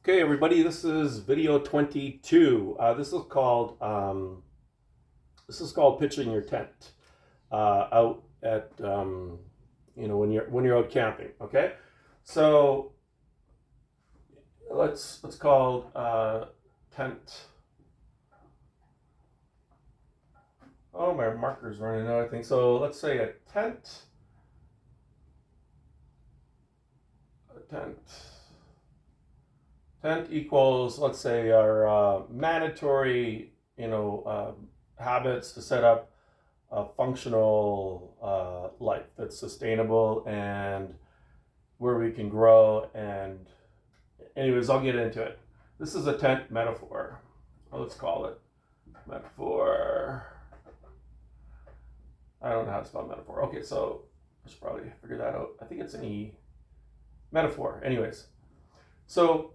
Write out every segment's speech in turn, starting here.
Okay, everybody, this is video 22. This is called pitching your tent out at when you're out camping. Okay, so let's call tent. Oh, my marker's running out. I think so. Let's say a tent. A tent. Tent equals, let's say, our mandatory, habits to set up a functional life that's sustainable and where we can grow. And anyways, I'll get into it. This is a tent metaphor. Let's call it metaphor. I don't know how to spell metaphor. Okay, so I should probably figure that out. I think it's an E. Metaphor. Anyways, so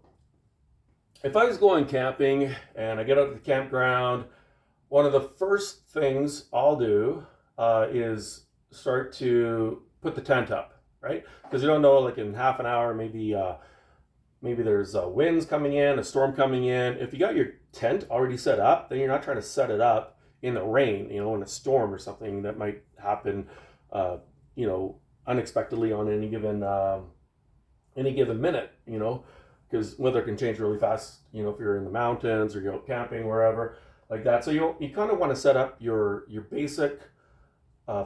if I was going camping and I get out to the campground, one of the first things I'll do is start to put the tent up, right? Because you don't know, like in half an hour, maybe there's winds coming in, a storm coming in. If you got your tent already set up, then you're not trying to set it up in the rain, in a storm or something that might happen, unexpectedly on any given minute, because weather can change really fast, if you're in the mountains or you're out camping, wherever like that. So you kind of want to set up your basic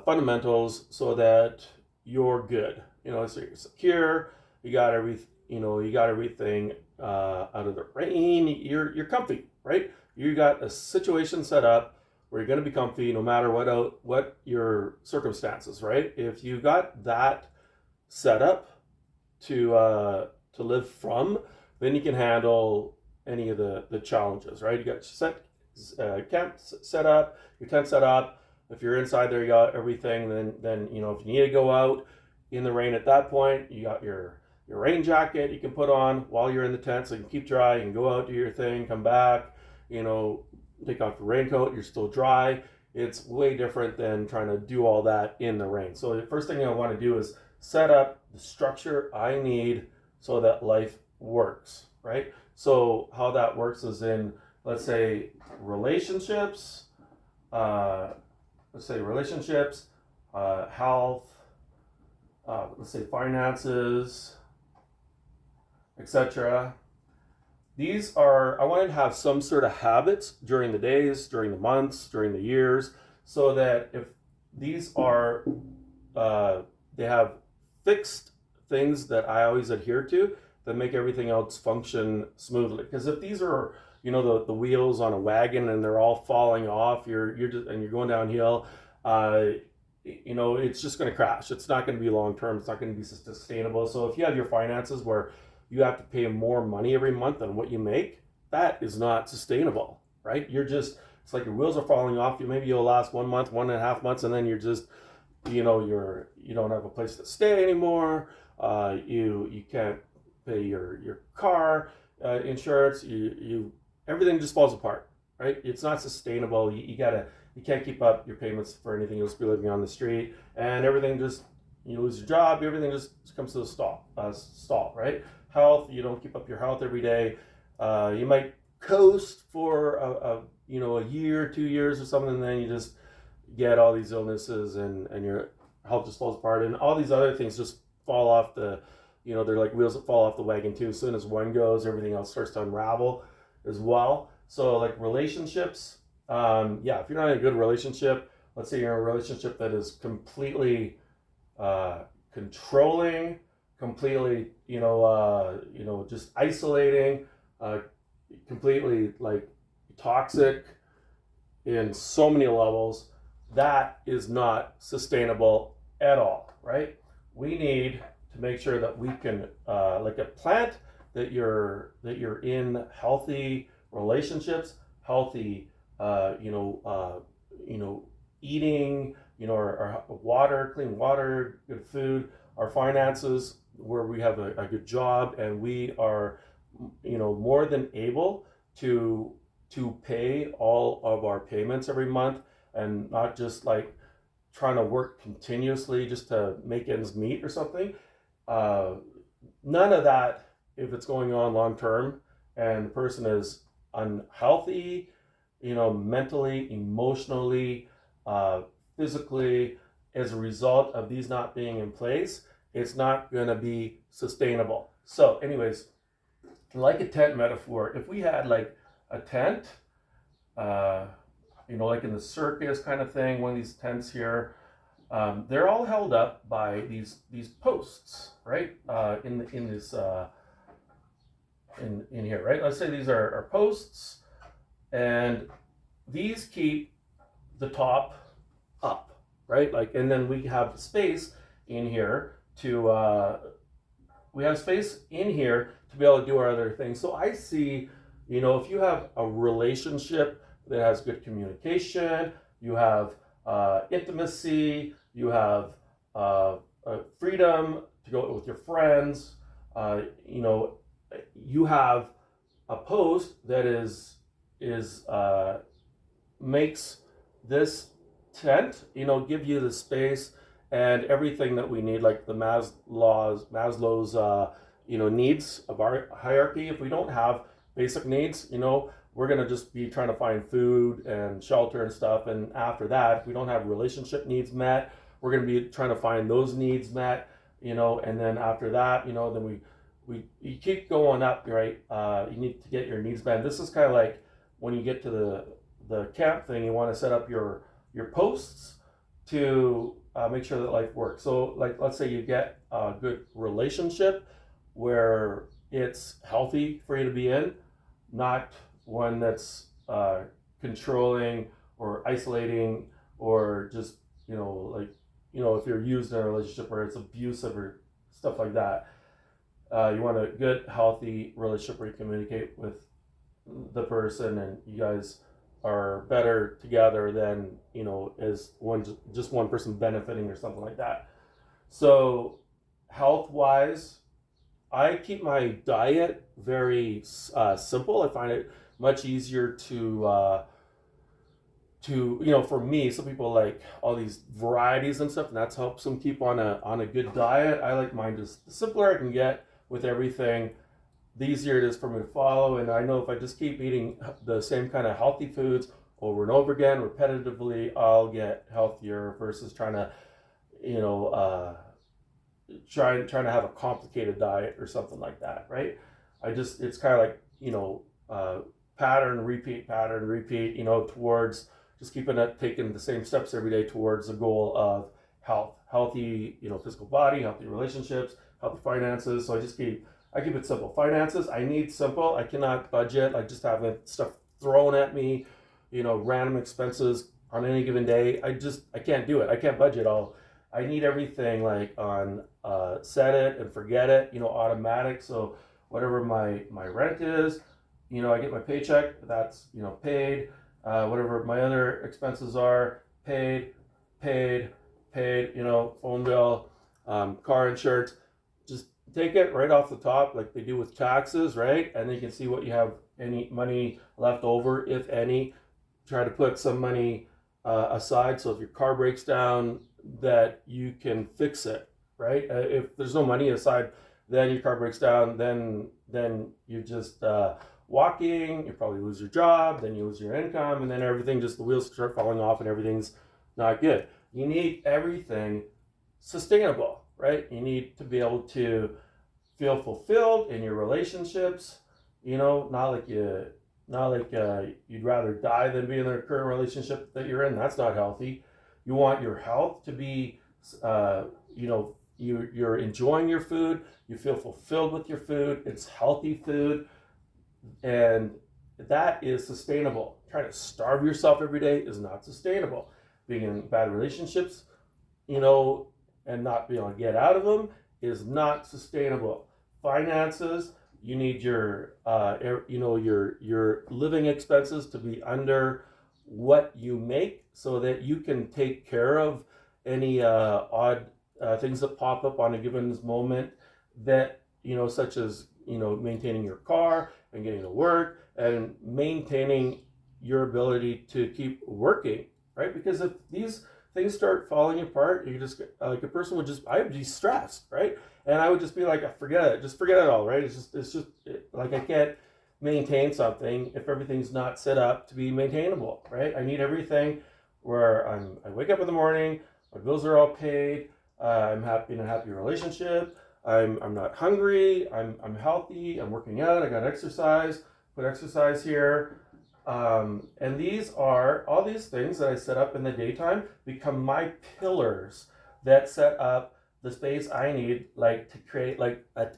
fundamentals so that you're good, so you're secure, you got everything out of the rain, you're comfy, right? You got a situation set up where you're going to be comfy no matter what your circumstances, right? If you got that set up to live from, then you can handle any of the challenges, right? You got camp set up, your tent set up. If you're inside there, you got everything. Then if you need to go out in the rain at that point, you got your rain jacket you can put on while you're in the tent, so you can keep dry. You can go out, do your thing, come back. Take off your raincoat. You're still dry. It's way different than trying to do all that in the rain. So the first thing I want to do is set up the structure I need so that life works, right? So how that works is in, let's say, relationships, health, let's say finances, etc. I want to have some sort of habits during the days, during the months, during the years, so that if these are, they have fixed things that I always adhere to that make everything else function smoothly. Because if these are, the wheels on a wagon and they're all falling off, you're going downhill, it's just going to crash. It's not going to be long term. It's not going to be sustainable. So if you have your finances where you have to pay more money every month than what you make, that is not sustainable, right? It's like your wheels are falling off. Maybe you'll last 1 month, 1.5 months, and then you're just, you don't have a place to stay anymore. You can't pay your car insurance. Everything just falls apart, right? It's not sustainable. You can't keep up your payments for anything. You'll just be living on the street, and everything just, you lose your job. Everything just comes to a stall, right? Health, you don't keep up your health every day. You might coast for a year, 2 years or something, and then you just get all these illnesses and your health just falls apart, and all these other things just fall off they're like wheels that fall off the wagon too. As soon as one goes, everything else starts to unravel as well. So like relationships, if you're not in a good relationship, let's say you're in a relationship that is completely controlling, completely, just isolating, completely like toxic in so many levels, that is not sustainable at all, right? We need to make sure that we can, like a plant, that you're in healthy relationships, healthy, eating, our water, clean water, good food, our finances, where we have a good job, and we are, more than able to pay all of our payments every month, and not just like trying to work continuously just to make ends meet or something. None of that, if it's going on long term, and the person is unhealthy, mentally, emotionally, physically, as a result of these not being in place, it's not going to be sustainable. So, anyways, like a tent metaphor, if we had like a tent, uh, like in the circus kind of thing, one of these tents here, they're all held up by these posts, right? In this in here, right? Let's say these are posts, and these keep the top up, right? Like, and then we have space in here to we have space in here to be able to do our other things. So I see, if you have a relationship that has good communication, you have intimacy, you have freedom to go with your friends, you have a post that is makes this tent, give you the space and everything that we need, like the Maslow's needs of our hierarchy. If we don't have basic needs, we're gonna just be trying to find food and shelter and stuff. And after that, if we don't have relationship needs met, we're gonna be trying to find those needs met, and then after that, then you keep going up, right? You need to get your needs met. This is kind of like when you get to the camp thing, you want to set up your posts to make sure that life works. So, like, let's say you get a good relationship where it's healthy for you to be in, not one that's controlling or isolating, or just if you're used in a relationship where it's abusive or stuff like that. You want a good, healthy relationship where you communicate with the person and you guys are better together than, as just one person benefiting or something like that. So health-wise, I keep my diet very simple. I find it much easier to for me, some people like all these varieties and stuff, and that's helps them keep on a good diet. I like mine just the simpler I can get with everything, the easier it is for me to follow. And I know if I just keep eating the same kind of healthy foods over and over again repetitively, I'll get healthier versus trying to trying to have a complicated diet or something like that, right? It's kind of like pattern repeat, towards just taking the same steps every day towards the goal of healthy physical body, healthy relationships, healthy finances. So I keep it simple. Finances, I need simple. I cannot budget. I just have stuff thrown at me, random expenses on any given day. I can't do it. I can't budget all. I need everything like on set it and forget it, automatic. So whatever my rent is, I get my paycheck, that's, paid. Whatever my other expenses are, paid, phone bill, car insurance. Just take it right off the top like they do with taxes, right? And then you can see what you have, any money left over, if any. Try to put some money aside, so if your car breaks down, that you can fix it, right? If there's no money aside, then your car breaks down, then you just walking, you probably lose your job, then you lose your income, and then the wheels start falling off and everything's not good. You need everything sustainable, right? You need to be able to feel fulfilled in your relationships, not like you'd rather die than be in the current relationship that you're in. That's not healthy. You want your health to be, you're enjoying your food, you feel fulfilled with your food, it's healthy food, and that is sustainable. Trying to starve yourself every day is not sustainable. Being in bad relationships, and not being able to get out of them is not sustainable. Finances, you need your living expenses to be under what you make, so that you can take care of any odd things that pop up on a given moment, that such as maintaining your car and getting to work and maintaining your ability to keep working, right? Because if these things start falling apart, you just like a person I would be stressed, right? And I would just be like, forget it all, right? It's just like I can't maintain something if everything's not set up to be maintainable, right? I need everything where I wake up in the morning, my bills are all paid, I'm happy in a happy relationship, I'm not hungry, I'm healthy, I'm working out, I got exercise, put exercise here. And these are all these things that I set up in the daytime become my pillars that set up the space I need, like to create like a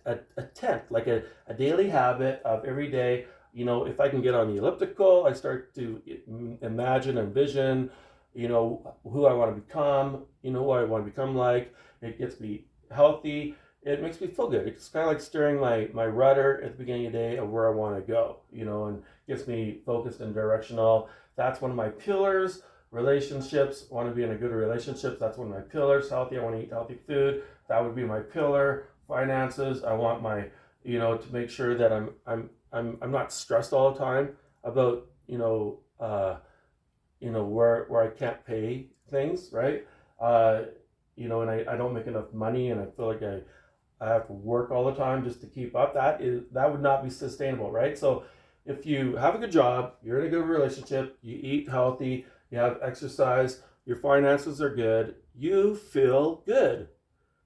tent, like a daily habit of every day. If I can get on the elliptical, I start to imagine, envision, who I want to become, who I want to become like. It gets me healthy. It makes me feel good. It's kind of like steering my rudder at the beginning of the day of where I want to go, and gets me focused and directional. That's one of my pillars. Relationships, I want to be in a good relationship. That's one of my pillars. Healthy, I want to eat healthy food. That would be my pillar. Finances, I want my, to make sure that I'm not stressed all the time about, where I can't pay things, right? And I don't make enough money, and I feel like I have to work all the time just to keep up. That would not be sustainable, right? So if you have a good job, you're in a good relationship, you eat healthy, you have exercise, your finances are good, you feel good.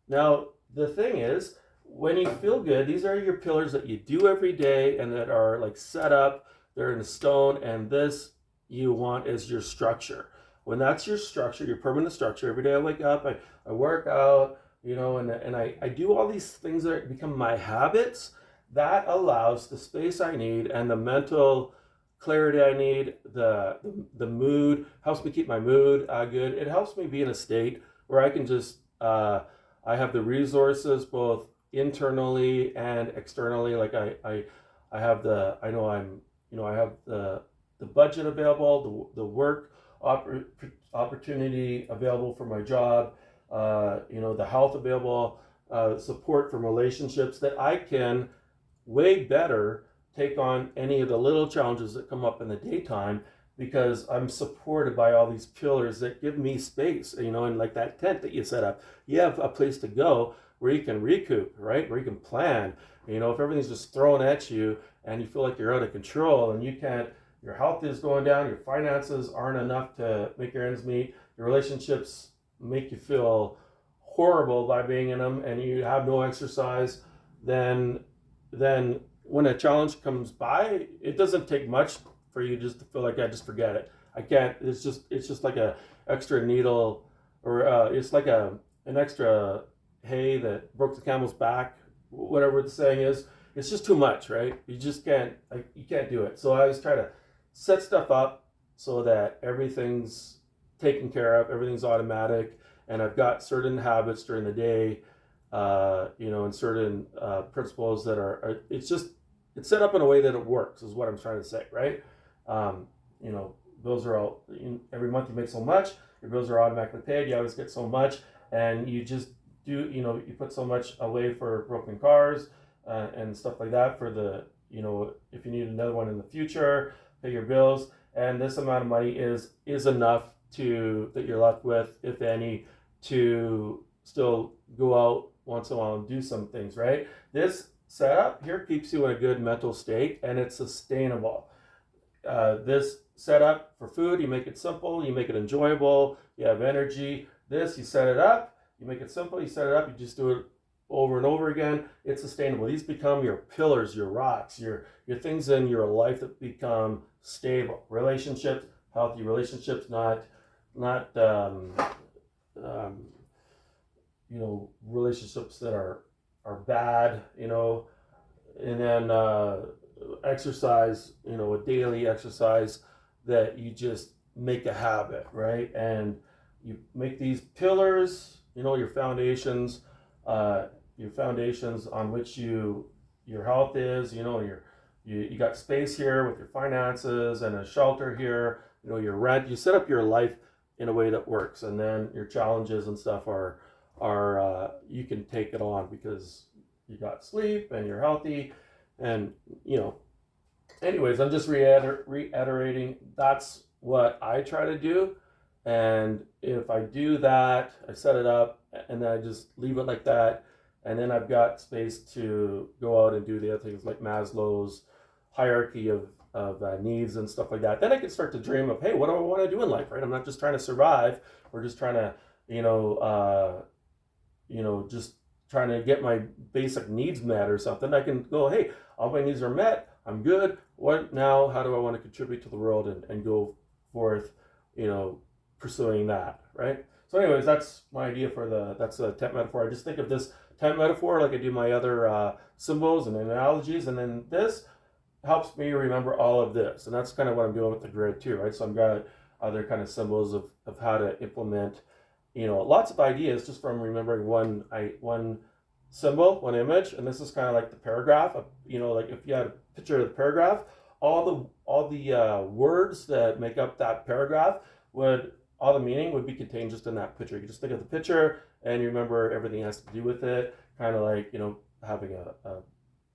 Now, the thing is, when you feel good, these are your pillars that you do every day and that are like set up, they're in stone, and this you want is your structure. When that's your structure, your permanent structure, every day I wake up, I work out, and I do all these things that become my habits. That allows the space I need and the mental clarity I need, the mood, helps me keep my mood good. It helps me be in a state where I can just, I have the resources both internally and externally. Like I have I know I have the budget available, the work opportunity available for my job, the health available, support from relationships that I can way better take on any of the little challenges that come up in the daytime because I'm supported by all these pillars that give me space, and like that tent that you set up, you have a place to go where you can recoup, right? Where you can plan. If everything's just thrown at you and you feel like you're out of control and your health is going down, your finances aren't enough to make your ends meet, your relationships make you feel horrible by being in them, and you have no exercise, then when a challenge comes by, it doesn't take much for you just to feel like I just forget it. I can't. It's just like a extra needle, or it's like an extra hay that broke the camel's back. Whatever the saying is, it's just too much, right? You just can't. You can't do it. So I always try to set stuff up so that everything's taken care of, everything's automatic, and I've got certain habits during the day, and certain principles that it's set up in a way that it works, is what I'm trying to say, right? Bills are all, every month you make so much, your bills are automatically paid, you always get so much, and you just do, you put so much away for broken cars and stuff like that for the, if you need another one in the future, pay your bills, and this amount of money is enough that you're left with, if any, to still go out once in a while and do some things, right? This setup here keeps you in a good mental state, and it's sustainable. This setup for food, you make it simple, you make it enjoyable, you have energy. This, you set it up, you make it simple, you set it up, you just do it over and over again. It's sustainable. These become your pillars, your rocks, your things in your life that become stable. Relationships, healthy relationships, not relationships that are bad, and then exercise, a daily exercise that you just make a habit, right? And you make these pillars, your foundations on which your health is, you got space here with your finances and a shelter here, your rent. You set up your life in a way that works, and then your challenges and stuff are you can take it on because you got sleep and you're healthy, and anyways, I'm just reiterating that's what I try to do. And if I do that, I set it up and then I just leave it like that, and then I've got space to go out and do the other things like Maslow's hierarchy of needs and stuff like that, then I can start to dream of, hey, what do I want to do in life, right? I'm not just trying to survive or just trying to, just trying to get my basic needs met or something. I can go, hey, all my needs are met. I'm good. What now? How do I want to contribute to the world and go forth, pursuing that, right? So, anyways, that's my idea for that's a tent metaphor. I just think of this tent metaphor like I do my other symbols and analogies, and then this helps me remember all of this, and that's kind of what I'm doing with the grid too, right? So I've got other kind of symbols of how to implement, lots of ideas just from remembering one symbol, one image, and this is kind of like the paragraph. Like if you had a picture of the paragraph, all the words that make up that paragraph all the meaning would be contained just in that picture. You just think of the picture and you remember everything has to do with it, kind of like having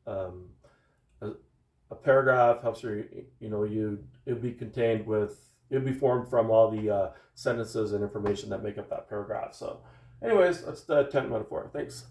a paragraph helps you, it'd be contained with, it'd be formed from all the sentences and information that make up that paragraph. So anyways, that's the tent metaphor. Thanks.